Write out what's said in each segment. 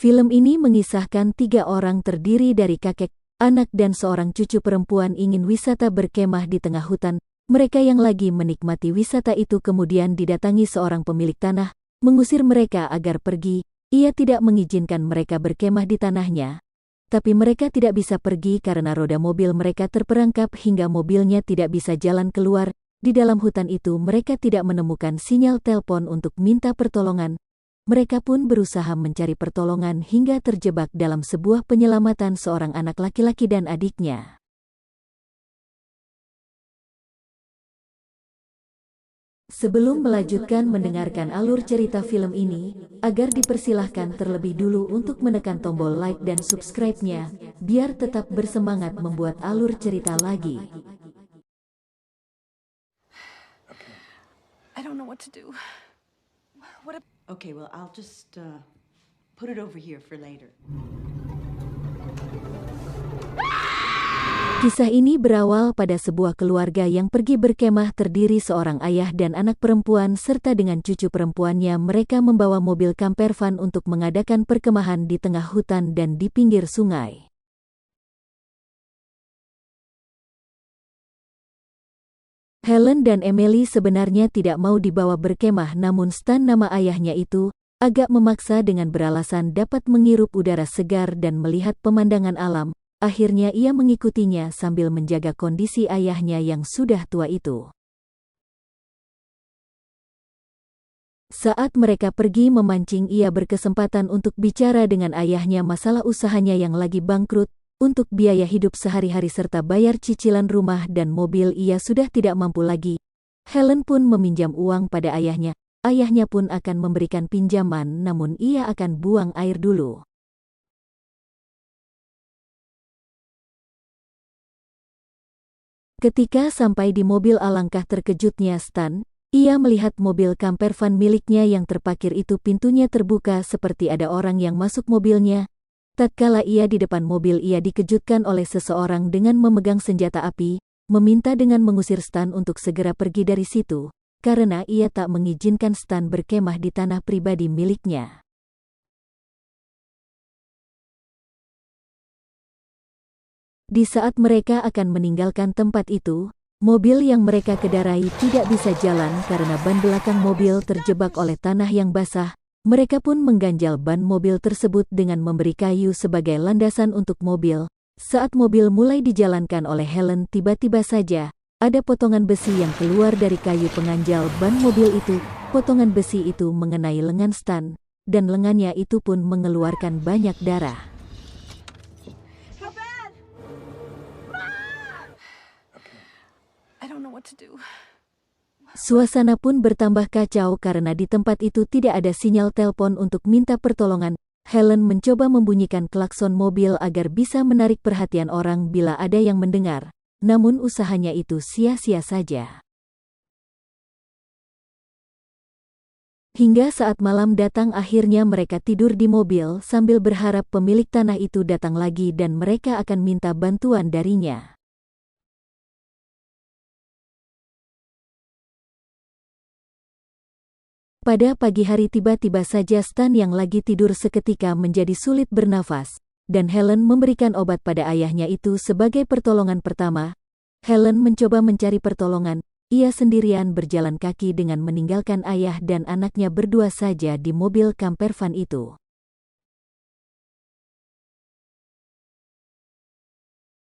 Film ini mengisahkan 3 orang terdiri dari kakek, anak dan seorang cucu perempuan ingin wisata berkemah di tengah hutan. Mereka yang lagi menikmati wisata itu kemudian didatangi seorang pemilik tanah, mengusir mereka agar pergi. Ia tidak mengizinkan mereka berkemah di tanahnya. Tapi mereka tidak bisa pergi karena roda mobil mereka terperangkap hingga mobilnya tidak bisa jalan keluar. Di dalam hutan itu mereka tidak menemukan sinyal telepon untuk minta pertolongan. Mereka pun berusaha mencari pertolongan hingga terjebak dalam sebuah penyelamatan seorang anak laki-laki dan adiknya. Sebelum melanjutkan mendengarkan alur cerita film ini, agar dipersilahkan terlebih dulu untuk menekan tombol like dan subscribe-nya, biar tetap bersemangat membuat alur cerita lagi. I don't know what to do. Okay, well, I'll just put it over here for later. Kisah ini berawal pada sebuah keluarga yang pergi berkemah terdiri seorang ayah dan anak perempuan serta dengan cucu perempuannya. Mereka membawa mobil camper van untuk mengadakan perkemahan di tengah hutan dan di pinggir sungai. Helen dan Emily sebenarnya tidak mau dibawa berkemah, namun Stan, nama ayahnya itu, agak memaksa dengan beralasan dapat menghirup udara segar dan melihat pemandangan alam. Akhirnya ia mengikutinya sambil menjaga kondisi ayahnya yang sudah tua itu. Saat mereka pergi memancing, ia berkesempatan untuk bicara dengan ayahnya masalah usahanya yang lagi bangkrut. Untuk biaya hidup sehari-hari serta bayar cicilan rumah dan mobil ia sudah tidak mampu lagi. Helen pun meminjam uang pada ayahnya. Ayahnya pun akan memberikan pinjaman, namun ia akan buang air dulu. Ketika sampai di mobil, alangkah terkejutnya Stan. Ia melihat mobil camper van miliknya yang terparkir itu pintunya terbuka seperti ada orang yang masuk mobilnya. Tatkala ia di depan mobil, ia dikejutkan oleh seseorang dengan memegang senjata api, meminta dengan mengusir Stan untuk segera pergi dari situ, karena ia tak mengizinkan Stan berkemah di tanah pribadi miliknya. Di saat mereka akan meninggalkan tempat itu, mobil yang mereka kendarai tidak bisa jalan karena ban belakang mobil terjebak oleh tanah yang basah. Mereka pun mengganjal ban mobil tersebut dengan memberi kayu sebagai landasan untuk mobil. Saat mobil mulai dijalankan oleh Helen, tiba-tiba saja ada potongan besi yang keluar dari kayu pengganjal ban mobil itu. Potongan besi itu mengenai lengan Stan, dan lengannya itu pun mengeluarkan banyak darah. I don't know what to do. Suasana pun bertambah kacau karena di tempat itu tidak ada sinyal telepon untuk minta pertolongan. Helen mencoba membunyikan klakson mobil agar bisa menarik perhatian orang bila ada yang mendengar, namun usahanya itu sia-sia saja. Hingga saat malam datang, akhirnya mereka tidur di mobil sambil berharap pemilik tanah itu datang lagi dan mereka akan minta bantuan darinya. Pada pagi hari tiba-tiba saja Stan yang lagi tidur seketika menjadi sulit bernafas, dan Helen memberikan obat pada ayahnya itu sebagai pertolongan pertama. Helen mencoba mencari pertolongan, ia sendirian berjalan kaki dengan meninggalkan ayah dan anaknya berdua saja di mobil camper van itu.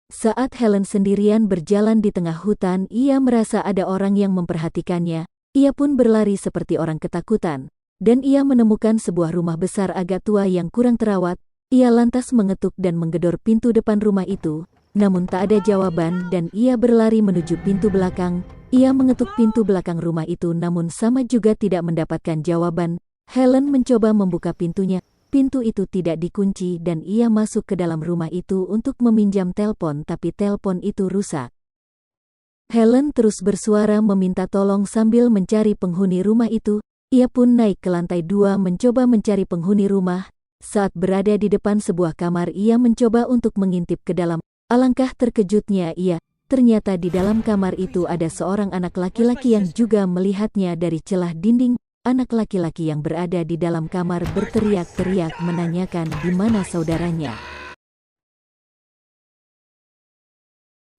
Saat Helen sendirian berjalan di tengah hutan, ia merasa ada orang yang memperhatikannya. Ia pun berlari seperti orang ketakutan, dan ia menemukan sebuah rumah besar agak tua yang kurang terawat. Ia lantas mengetuk dan menggedor pintu depan rumah itu, namun tak ada jawaban dan ia berlari menuju pintu belakang. Ia mengetuk pintu belakang rumah itu namun sama juga tidak mendapatkan jawaban. Helen mencoba membuka pintunya, pintu itu tidak dikunci dan ia masuk ke dalam rumah itu untuk meminjam telepon, tapi telepon itu rusak. Helen terus bersuara meminta tolong sambil mencari penghuni rumah itu. Ia pun naik ke lantai 2 mencoba mencari penghuni rumah. Saat berada di depan sebuah kamar, ia mencoba untuk mengintip ke dalam. Alangkah terkejutnya ia, ternyata di dalam kamar itu ada seorang anak laki-laki yang juga melihatnya dari celah dinding. anak laki-laki yang berada di dalam kamar berteriak-teriak menanyakan di mana saudaranya.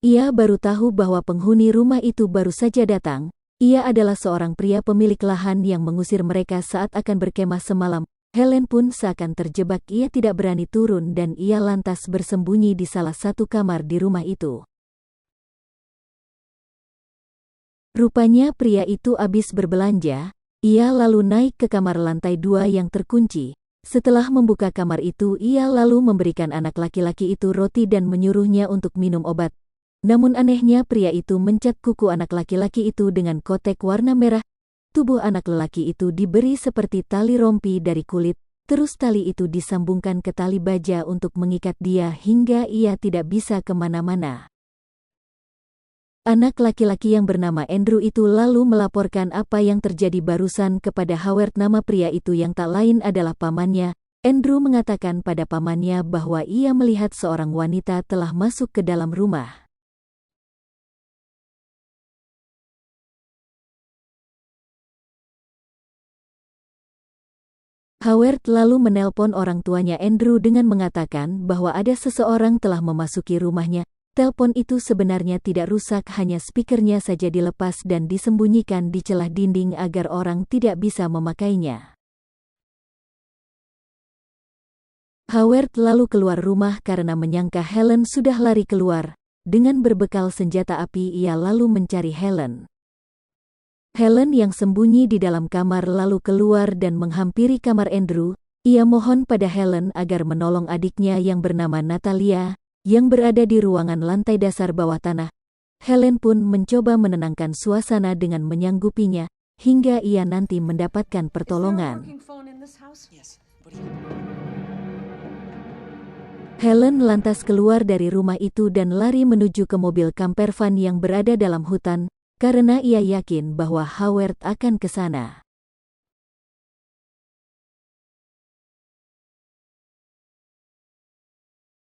Ia baru tahu bahwa penghuni rumah itu baru saja datang. Ia adalah seorang pria pemilik lahan yang mengusir mereka saat akan berkemah semalam. Helen pun seakan terjebak, ia tidak berani turun dan ia lantas bersembunyi di salah satu kamar di rumah itu. Rupanya pria itu habis berbelanja. Ia lalu naik ke kamar lantai 2 yang terkunci. Setelah membuka kamar itu, ia lalu memberikan anak laki-laki itu roti dan menyuruhnya untuk minum obat. Namun anehnya pria itu mencat kuku anak laki-laki itu dengan kotek warna merah. Tubuh anak lelaki itu diberi seperti tali rompi dari kulit, terus tali itu disambungkan ke tali baja untuk mengikat dia hingga ia tidak bisa kemana-mana. Anak laki-laki yang bernama Andrew itu lalu melaporkan apa yang terjadi barusan kepada Howard. Nama pria itu yang tak lain adalah pamannya. Andrew mengatakan pada pamannya bahwa ia melihat seorang wanita telah masuk ke dalam rumah. Howard lalu menelpon orang tuanya Andrew dengan mengatakan bahwa ada seseorang telah memasuki rumahnya. Telepon itu sebenarnya tidak rusak, hanya speakernya saja dilepas dan disembunyikan di celah dinding agar orang tidak bisa memakainya. Howard lalu keluar rumah karena menyangka Helen sudah lari keluar. Dengan berbekal senjata api ia lalu mencari Helen. Helen yang sembunyi di dalam kamar lalu keluar dan menghampiri kamar Andrew. Ia mohon pada Helen agar menolong adiknya yang bernama Natalia, yang berada di ruangan lantai dasar bawah tanah. Helen pun mencoba menenangkan suasana dengan menyanggupinya, hingga ia nanti mendapatkan pertolongan. Helen lantas keluar dari rumah itu dan lari menuju ke mobil camper van yang berada dalam hutan, karena ia yakin bahwa Howard akan ke sana.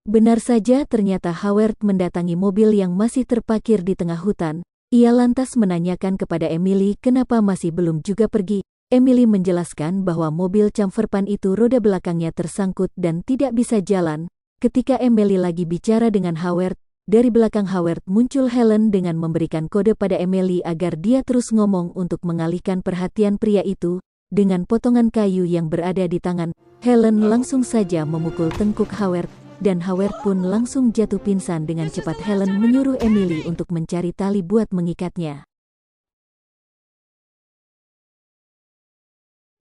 Benar saja, ternyata Howard mendatangi mobil yang masih terparkir di tengah hutan. Ia lantas menanyakan kepada Emily kenapa masih belum juga pergi. Emily menjelaskan bahwa mobil camper van itu roda belakangnya tersangkut dan tidak bisa jalan. Ketika Emily lagi bicara dengan Howard, dari belakang Howard muncul Helen dengan memberikan kode pada Emily agar dia terus ngomong untuk mengalihkan perhatian pria itu. Dengan potongan kayu yang berada di tangan, Helen langsung saja memukul tengkuk Howard, dan Howard pun langsung jatuh pingsan. Dengan cepat Helen menyuruh Emily untuk mencari tali buat mengikatnya.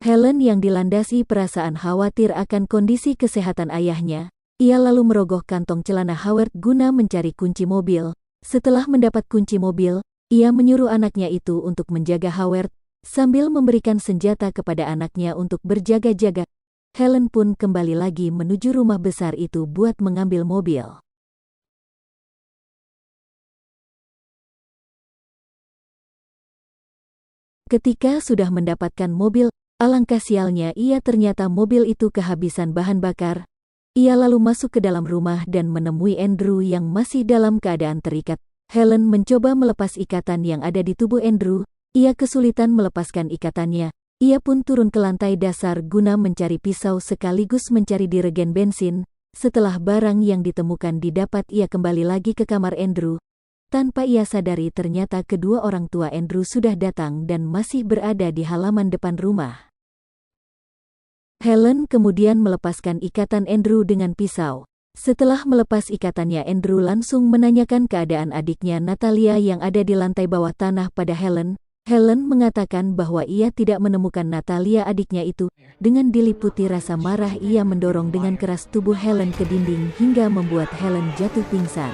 Helen yang dilandasi perasaan khawatir akan kondisi kesehatan ayahnya, ia lalu merogoh kantong celana Howard guna mencari kunci mobil. Setelah mendapat kunci mobil, ia menyuruh anaknya itu untuk menjaga Howard, sambil memberikan senjata kepada anaknya untuk berjaga-jaga. Helen pun kembali lagi menuju rumah besar itu buat mengambil mobil. Ketika sudah mendapatkan mobil, alangkah sialnya ia ternyata mobil itu kehabisan bahan bakar. Ia lalu masuk ke dalam rumah dan menemui Andrew yang masih dalam keadaan terikat. Helen mencoba melepas ikatan yang ada di tubuh Andrew. Ia kesulitan melepaskan ikatannya. Ia pun turun ke lantai dasar guna mencari pisau sekaligus mencari di regen bensin. Setelah barang yang ditemukan didapat, ia kembali lagi ke kamar Andrew. Tanpa ia sadari ternyata kedua orang tua Andrew sudah datang dan masih berada di halaman depan rumah. Helen kemudian melepaskan ikatan Andrew dengan pisau. Setelah melepas ikatannya, Andrew langsung menanyakan keadaan adiknya Natalia yang ada di lantai bawah tanah pada Helen. Helen mengatakan bahwa ia tidak menemukan Natalia adiknya itu. Dengan diliputi rasa marah, ia mendorong dengan keras tubuh Helen ke dinding hingga membuat Helen jatuh pingsan.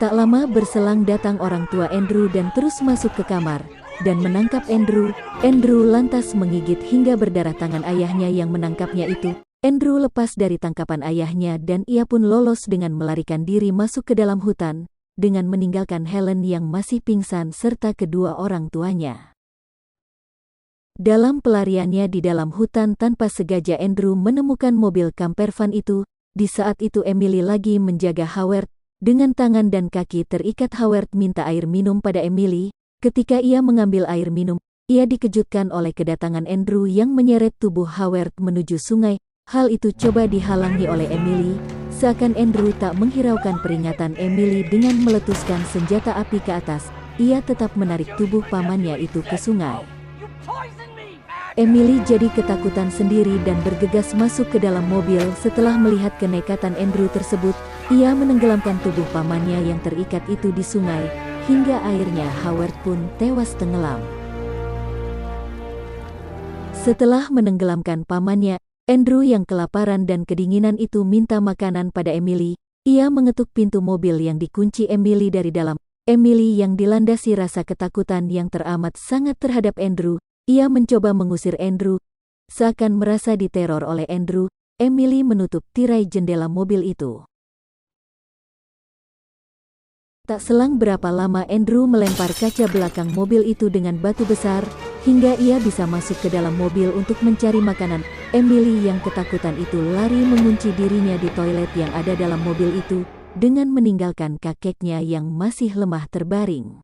Tak lama berselang datang orang tua Andrew dan terus masuk ke kamar dan menangkap Andrew. Andrew lantas menggigit hingga berdarah tangan ayahnya yang menangkapnya itu. Andrew lepas dari tangkapan ayahnya dan ia pun lolos dengan melarikan diri masuk ke dalam hutan, dengan meninggalkan Helen yang masih pingsan serta kedua orang tuanya. Dalam pelariannya di dalam hutan tanpa sengaja, Andrew menemukan mobil camper van itu. Di saat itu Emily lagi menjaga Howard. Dengan tangan dan kaki terikat, Howard minta air minum pada Emily. Ketika ia mengambil air minum, ia dikejutkan oleh kedatangan Andrew yang menyeret tubuh Howard menuju sungai. Hal itu coba dihalangi oleh Emily, seakan Andrew tak menghiraukan peringatan Emily dengan meletuskan senjata api ke atas. Ia tetap menarik tubuh pamannya itu ke sungai. Emily jadi ketakutan sendiri dan bergegas masuk ke dalam mobil. Setelah melihat kenekatan Andrew tersebut, ia menenggelamkan tubuh pamannya yang terikat itu di sungai, hingga akhirnya Howard pun tewas tenggelam. Setelah menenggelamkan pamannya, Andrew yang kelaparan dan kedinginan itu minta makanan pada Emily. Ia mengetuk pintu mobil yang dikunci Emily dari dalam. Emily yang dilandasi rasa ketakutan yang teramat sangat terhadap Andrew. Ia mencoba mengusir Andrew. Seakan merasa diteror oleh Andrew, Emily menutup tirai jendela mobil itu. Tak selang berapa lama Andrew melempar kaca belakang mobil itu dengan batu besar, hingga ia bisa masuk ke dalam mobil untuk mencari makanan. Emily yang ketakutan itu lari mengunci dirinya di toilet yang ada dalam mobil itu, dengan meninggalkan kakeknya yang masih lemah terbaring.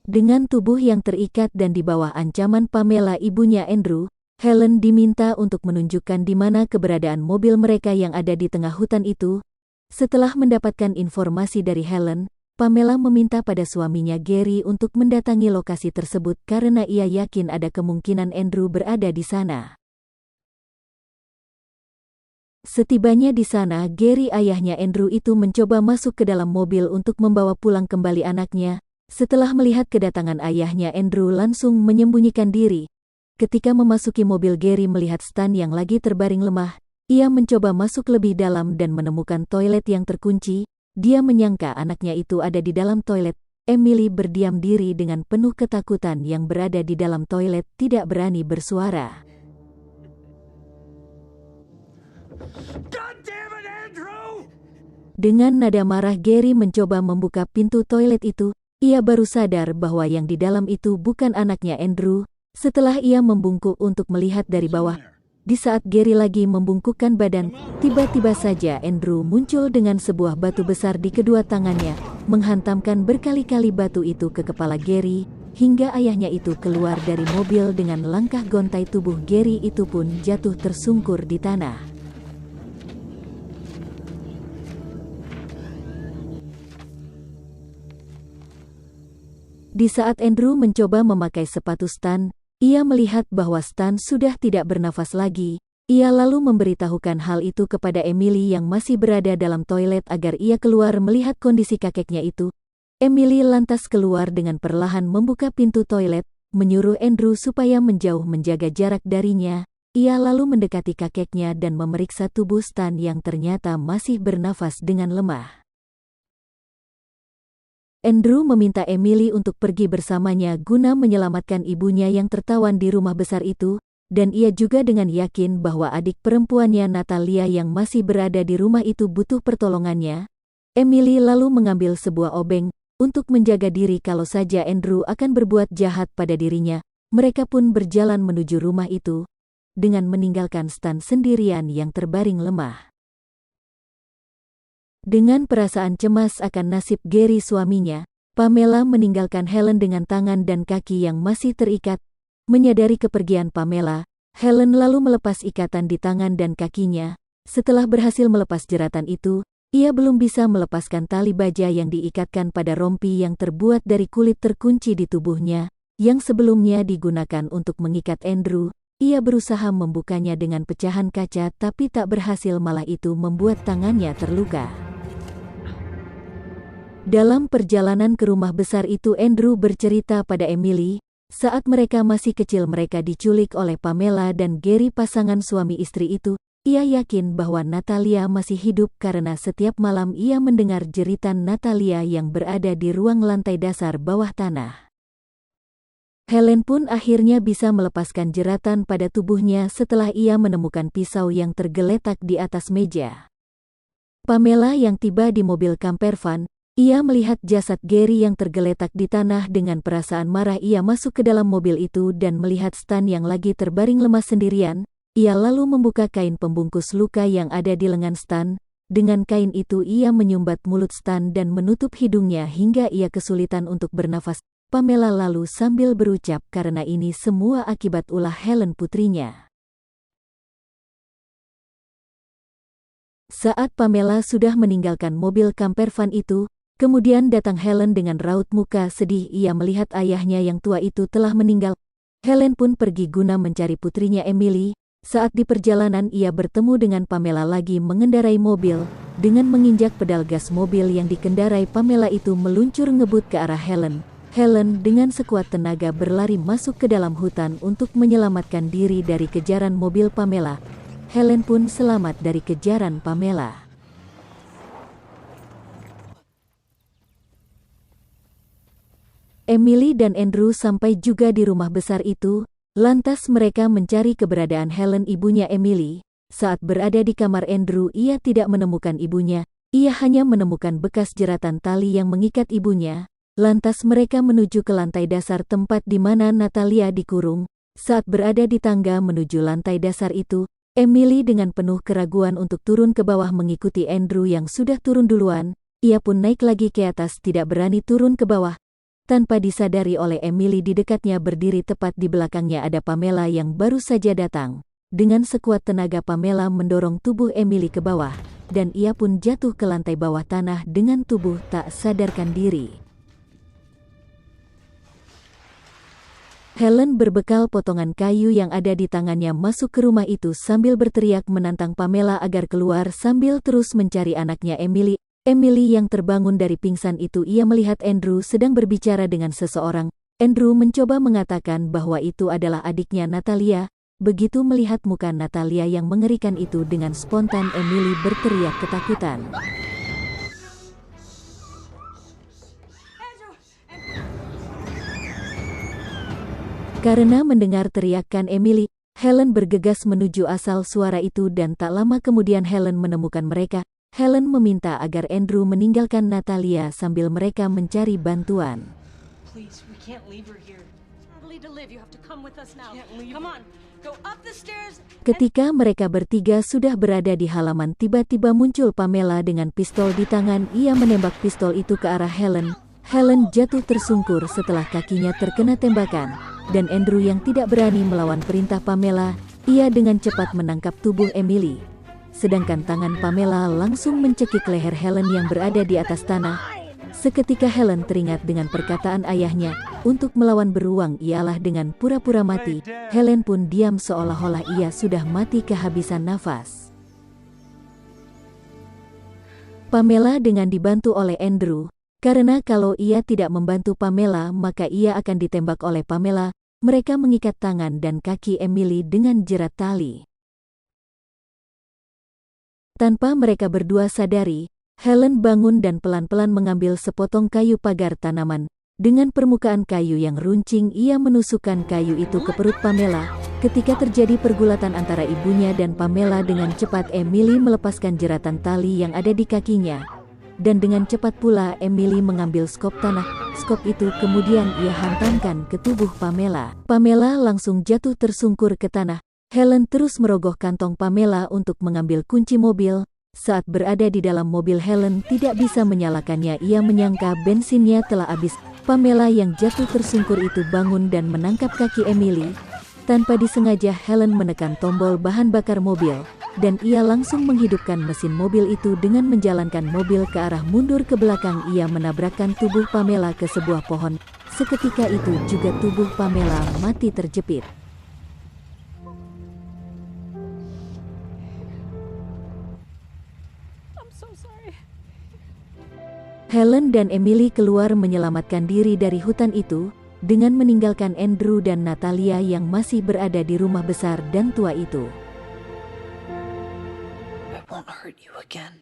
Dengan tubuh yang terikat dan di bawah ancaman Pamela ibunya Andrew, Helen diminta untuk menunjukkan di mana keberadaan mobil mereka yang ada di tengah hutan itu. Setelah mendapatkan informasi dari Helen, Pamela meminta pada suaminya Gary untuk mendatangi lokasi tersebut karena ia yakin ada kemungkinan Andrew berada di sana. Setibanya di sana, Gary ayahnya Andrew itu mencoba masuk ke dalam mobil untuk membawa pulang kembali anaknya. Setelah melihat kedatangan ayahnya, Andrew langsung menyembunyikan diri. Ketika memasuki mobil, Gary melihat Stan yang lagi terbaring lemah. Ia mencoba masuk lebih dalam dan menemukan toilet yang terkunci. Dia menyangka anaknya itu ada di dalam toilet. Emily berdiam diri dengan penuh ketakutan yang berada di dalam toilet, tidak berani bersuara. God damn it, Andrew! Dengan nada marah, Gary mencoba membuka pintu toilet itu. Ia baru sadar bahwa yang di dalam itu bukan anaknya Andrew. Setelah ia membungkuk untuk melihat dari bawah, di saat Gary lagi membungkukkan badan, tiba-tiba saja Andrew muncul dengan sebuah batu besar di kedua tangannya, menghantamkan berkali-kali batu itu ke kepala Gary, hingga ayahnya itu keluar dari mobil dengan langkah gontai. Tubuh Gary itu pun jatuh tersungkur di tanah. Di saat Andrew mencoba memakai sepatu Stan, ia melihat bahwa Stan sudah tidak bernafas lagi. Ia lalu memberitahukan hal itu kepada Emily yang masih berada dalam toilet agar ia keluar melihat kondisi kakeknya itu. Emily lantas keluar dengan perlahan membuka pintu toilet, menyuruh Andrew supaya menjauh menjaga jarak darinya. Ia lalu mendekati kakeknya dan memeriksa tubuh Stan yang ternyata masih bernafas dengan lemah. Andrew meminta Emily untuk pergi bersamanya guna menyelamatkan ibunya yang tertawan di rumah besar itu, dan ia juga dengan yakin bahwa adik perempuannya Natalia yang masih berada di rumah itu butuh pertolongannya. Emily lalu mengambil sebuah obeng untuk menjaga diri kalau saja Andrew akan berbuat jahat pada dirinya. Mereka pun berjalan menuju rumah itu, dengan meninggalkan Stan sendirian yang terbaring lemah. Dengan perasaan cemas akan nasib Gary suaminya, Pamela meninggalkan Helen dengan tangan dan kaki yang masih terikat. Menyadari kepergian Pamela, Helen lalu melepas ikatan di tangan dan kakinya. Setelah berhasil melepas jeratan itu, ia belum bisa melepaskan tali baja yang diikatkan pada rompi yang terbuat dari kulit terkunci di tubuhnya, yang sebelumnya digunakan untuk mengikat Andrew. Ia berusaha membukanya dengan pecahan kaca tapi tak berhasil, malah itu membuat tangannya terluka. Dalam perjalanan ke rumah besar itu, Andrew bercerita pada Emily, saat mereka masih kecil mereka diculik oleh Pamela dan Gary, pasangan suami istri itu. Ia yakin bahwa Natalia masih hidup karena setiap malam ia mendengar jeritan Natalia yang berada di ruang lantai dasar bawah tanah. Helen pun akhirnya bisa melepaskan jeratan pada tubuhnya setelah ia menemukan pisau yang tergeletak di atas meja. Pamela yang tiba di mobil camper van, ia melihat jasad Gary yang tergeletak di tanah. Dengan perasaan marah ia masuk ke dalam mobil itu dan melihat Stan yang lagi terbaring lemas sendirian. Ia lalu membuka kain pembungkus luka yang ada di lengan Stan. Dengan kain itu ia menyumbat mulut Stan dan menutup hidungnya hingga ia kesulitan untuk bernafas. Pamela lalu sambil berucap karena ini semua akibat ulah Helen putrinya. Saat Pamela sudah meninggalkan mobil camper van itu, kemudian datang Helen dengan raut muka sedih. Ia melihat ayahnya yang tua itu telah meninggal. Helen pun pergi guna mencari putrinya Emily. Saat di perjalanan ia bertemu dengan Pamela lagi mengendarai mobil. Dengan menginjak pedal gas mobil yang dikendarai Pamela itu meluncur ngebut ke arah Helen. Helen dengan sekuat tenaga berlari masuk ke dalam hutan untuk menyelamatkan diri dari kejaran mobil Pamela. Helen pun selamat dari kejaran Pamela. Emily dan Andrew sampai juga di rumah besar itu. Lantas mereka mencari keberadaan Helen, ibunya Emily. Saat berada di kamar Andrew, ia tidak menemukan ibunya. Ia hanya menemukan bekas jeratan tali yang mengikat ibunya. Lantas mereka menuju ke lantai dasar tempat di mana Natalia dikurung. Saat berada di tangga menuju lantai dasar itu, Emily dengan penuh keraguan untuk turun ke bawah mengikuti Andrew yang sudah turun duluan. Ia pun naik lagi ke atas, tidak berani turun ke bawah. Tanpa disadari oleh Emily, di dekatnya berdiri tepat di belakangnya ada Pamela yang baru saja datang. Dengan sekuat tenaga Pamela mendorong tubuh Emily ke bawah, dan ia pun jatuh ke lantai bawah tanah dengan tubuh tak sadarkan diri. Helen berbekal potongan kayu yang ada di tangannya masuk ke rumah itu sambil berteriak menantang Pamela agar keluar sambil terus mencari anaknya Emily. Emily yang terbangun dari pingsan itu, ia melihat Andrew sedang berbicara dengan seseorang. Andrew mencoba mengatakan bahwa itu adalah adiknya Natalia. Begitu melihat muka Natalia yang mengerikan itu, dengan spontan Emily berteriak ketakutan. Karena mendengar teriakan Emily, Helen bergegas menuju asal suara itu dan tak lama kemudian Helen menemukan mereka. Helen meminta agar Andrew meninggalkan Natalia sambil mereka mencari bantuan. Please, we can't leave her here. Natalie, to live, you have to come with us now. Come on, go up the stairs. Ketika mereka bertiga sudah berada di halaman, tiba-tiba muncul Pamela dengan pistol di tangan. Ia menembak pistol itu ke arah Helen. Helen jatuh tersungkur setelah kakinya terkena tembakan. Dan Andrew yang tidak berani melawan perintah Pamela, ia dengan cepat menangkap tubuh Emily. Sedangkan tangan Pamela langsung mencekik leher Helen yang berada di atas tanah. Seketika Helen teringat dengan perkataan ayahnya, untuk melawan beruang ialah dengan pura-pura mati. Helen pun diam seolah-olah ia sudah mati kehabisan nafas. Pamela dengan dibantu oleh Andrew, karena kalau ia tidak membantu Pamela maka ia akan ditembak oleh Pamela. Mereka mengikat tangan dan kaki Emily dengan jerat tali. Tanpa mereka berdua sadari, Helen bangun dan pelan-pelan mengambil sepotong kayu pagar tanaman. Dengan permukaan kayu yang runcing, ia menusukkan kayu itu ke perut Pamela. Ketika terjadi pergulatan antara ibunya dan Pamela, dengan cepat Emily melepaskan jeratan tali yang ada di kakinya. Dan dengan cepat pula Emily mengambil skop tanah. Skop itu kemudian ia hantamkan ke tubuh Pamela. Pamela langsung jatuh tersungkur ke tanah. Helen terus merogoh kantong Pamela untuk mengambil kunci mobil. Saat berada di dalam mobil, Helen tidak bisa menyalakannya. Ia menyangka bensinnya telah habis. Pamela yang jatuh tersungkur itu bangun dan menangkap kaki Emily. Tanpa disengaja Helen menekan tombol bahan bakar mobil, dan ia langsung menghidupkan mesin mobil itu dengan menjalankan mobil ke arah mundur ke belakang. Ia menabrakkan tubuh Pamela ke sebuah pohon. Seketika itu juga tubuh Pamela mati terjepit. I'm so sorry. Helen dan Emily keluar menyelamatkan diri dari hutan itu, dengan meninggalkan Andrew dan Natalia yang masih berada di rumah besar dan tua itu. I won't hurt you again.